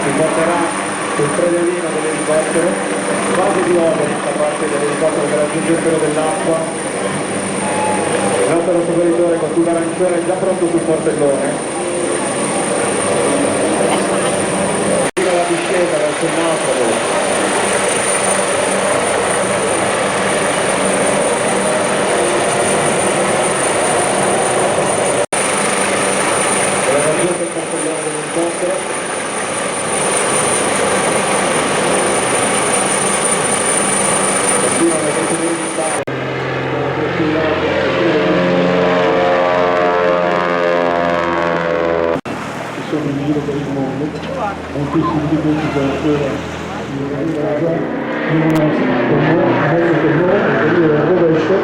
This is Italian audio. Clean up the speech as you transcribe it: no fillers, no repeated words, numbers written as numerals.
si porterà sul predolino dell'elicottero, fase di overing da parte dell'elicottero per raggiungere quello dell'acqua. Il nostro soccorritore con tubo arancione è già pronto sul portellone. La discesa verso il naufrago. Sono in giro per il mondo, moltissimi di questi sono ancora in casa, in una per me, per me, il periodo del rovescio,